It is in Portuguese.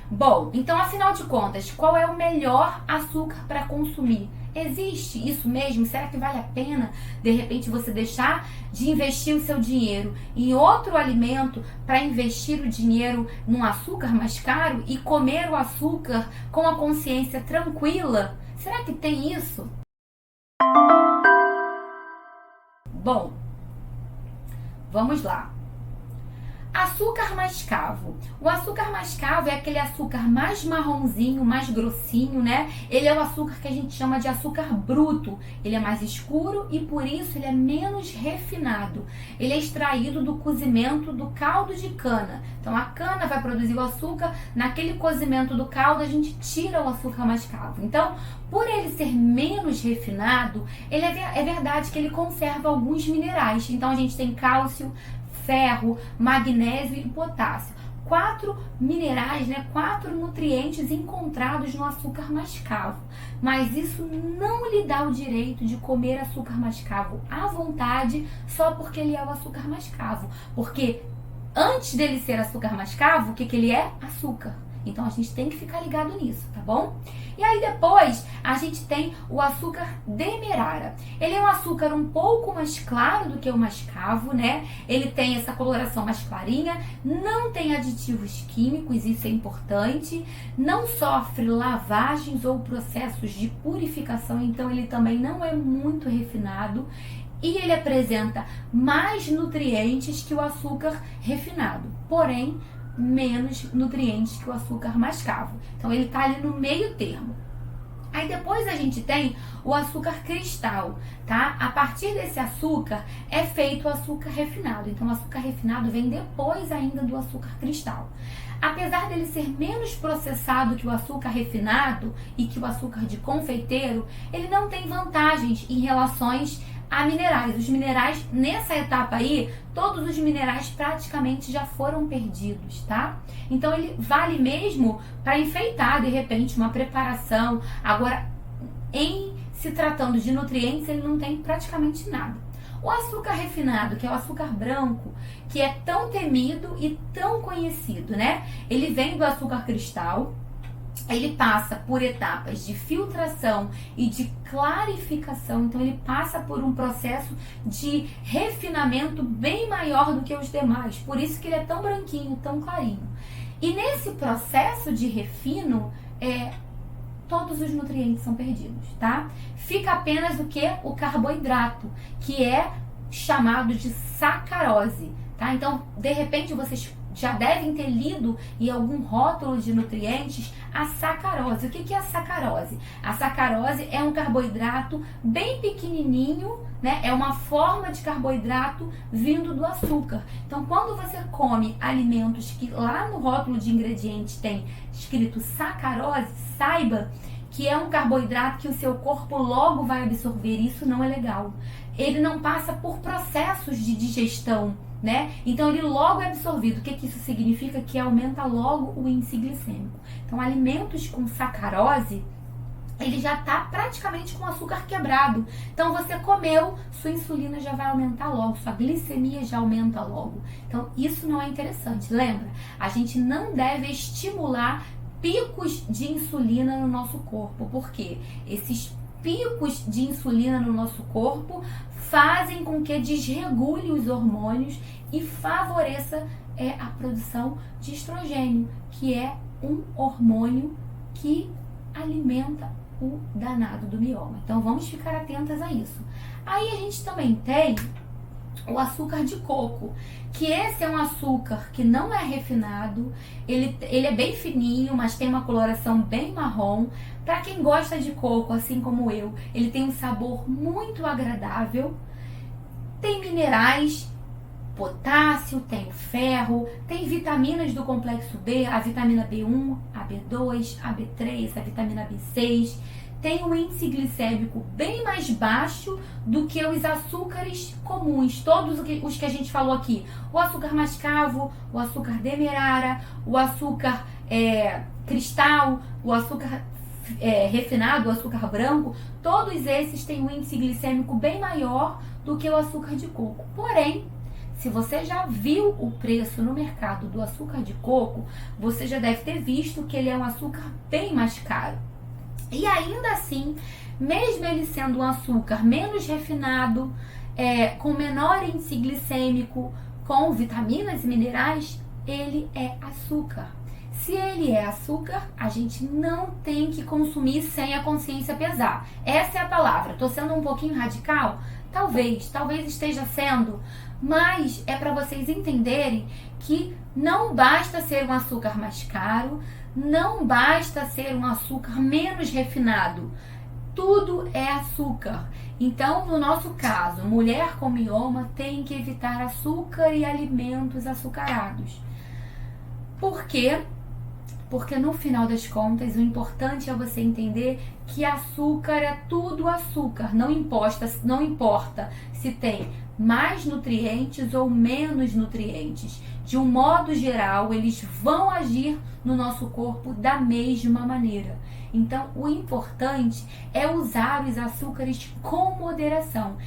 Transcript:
Bom, então afinal de contas, qual é o melhor açúcar para consumir? Existe isso mesmo? Será que vale a pena, de repente, você deixar de investir o seu dinheiro em outro alimento para investir o dinheiro num açúcar mais caro e comer o açúcar com a consciência tranquila? Será que tem isso? Bom, vamos lá. Açúcar mascavo. O açúcar mascavo é aquele açúcar mais marronzinho, mais grossinho, né? Ele é o açúcar que a gente chama de açúcar bruto. Ele é mais escuro e por isso ele é menos refinado. Ele é extraído do cozimento do caldo de cana. Então a cana vai produzir o açúcar, naquele cozimento do caldo a gente tira o açúcar mascavo. Então, por ele ser menos refinado, é verdade que ele conserva alguns minerais. Então a gente tem cálcio, ferro, magnésio e potássio. 4 minerais, né? 4 nutrientes encontrados no açúcar mascavo. Mas isso não lhe dá o direito de comer açúcar mascavo à vontade só porque ele é o açúcar mascavo. Porque antes dele ser açúcar mascavo, o que ele é? Açúcar. Então a gente tem que ficar ligado nisso, tá bom? E aí depois a gente tem o açúcar demerara. Ele é um açúcar um pouco mais claro do que o mascavo, né? Ele tem essa coloração mais clarinha, não tem aditivos químicos, isso é importante, não sofre lavagens ou processos de purificação, então ele também não é muito refinado. E ele apresenta mais nutrientes que o açúcar refinado, porém menos nutrientes que o açúcar mascavo. Então ele está ali no meio termo. Aí depois a gente tem o açúcar cristal, tá? A partir desse açúcar é feito o açúcar refinado. Então o açúcar refinado vem depois ainda do açúcar cristal. Apesar dele ser menos processado que o açúcar refinado e que o açúcar de confeiteiro, ele não tem vantagens em relações a minerais. Os minerais, nessa etapa aí, todos os minerais praticamente já foram perdidos, tá? Então ele vale mesmo para enfeitar, de repente, uma preparação. Agora, em se tratando de nutrientes, ele não tem praticamente nada. O açúcar refinado, que é o açúcar branco, que é tão temido e tão conhecido, né? Ele vem do açúcar cristal. Ele passa por etapas de filtração e de clarificação, então ele passa por um processo de refinamento bem maior do que os demais, por isso que ele é tão branquinho, tão clarinho. E nesse processo de refino, todos os nutrientes são perdidos, tá? Fica apenas o que? O carboidrato, que é chamado de sacarose, tá? Então, de repente, vocês já devem ter lido em algum rótulo de nutrientes a sacarose. O que é a sacarose? A sacarose é um carboidrato bem pequenininho, né? É uma forma de carboidrato vindo do açúcar. Então, quando você come alimentos que lá no rótulo de ingredientes tem escrito sacarose, saiba que é um carboidrato que o seu corpo logo vai absorver. Isso não é legal. Ele não passa por processos de digestão, né? Então ele logo é absorvido. O que isso significa? Que aumenta logo o índice glicêmico. Então alimentos com sacarose, ele já está praticamente com açúcar quebrado. Então você comeu, sua insulina já vai aumentar logo, sua glicemia já aumenta logo. Então isso não é interessante. Lembra? A gente não deve estimular picos de insulina no nosso corpo, porque esses picos de insulina no nosso corpo fazem com que desregule os hormônios e favoreça a produção de estrogênio, que é um hormônio que alimenta o danado do mioma. Então vamos ficar atentas a isso. Aí a gente também tem o açúcar de coco, que esse é um açúcar que não é refinado, ele é bem fininho, mas tem uma coloração bem marrom. Para quem gosta de coco, assim como eu, ele tem um sabor muito agradável, tem minerais, potássio, tem ferro, tem vitaminas do complexo B, a vitamina B1, a B2, a B3, a vitamina B6, tem um índice glicêmico bem mais baixo do que os açúcares comuns, todos os que a gente falou aqui. O açúcar mascavo, o açúcar demerara, o açúcar cristal, o açúcar refinado, o açúcar branco, todos esses têm um índice glicêmico bem maior do que o açúcar de coco. Porém, Se você já viu o preço no mercado do açúcar de coco, você já deve ter visto que ele é um açúcar bem mais caro. E ainda assim, mesmo ele sendo um açúcar menos refinado, com menor índice glicêmico, com vitaminas e minerais, ele é açúcar. Se ele é açúcar, a gente não tem que consumir sem a consciência pesar. Essa é a palavra. Estou sendo um pouquinho radical? Talvez esteja sendo, mas é para vocês entenderem que não basta ser um açúcar mais caro, não basta ser um açúcar menos refinado. Tudo é açúcar. Então, no nosso caso, mulher com mioma tem que evitar açúcar e alimentos açucarados. Por quê? Porque no final das contas, o importante é você entender que açúcar é tudo açúcar. Não importa se tem mais nutrientes ou menos nutrientes. De um modo geral, eles vão agir no nosso corpo da mesma maneira. Então, o importante é usar os açúcares com moderação.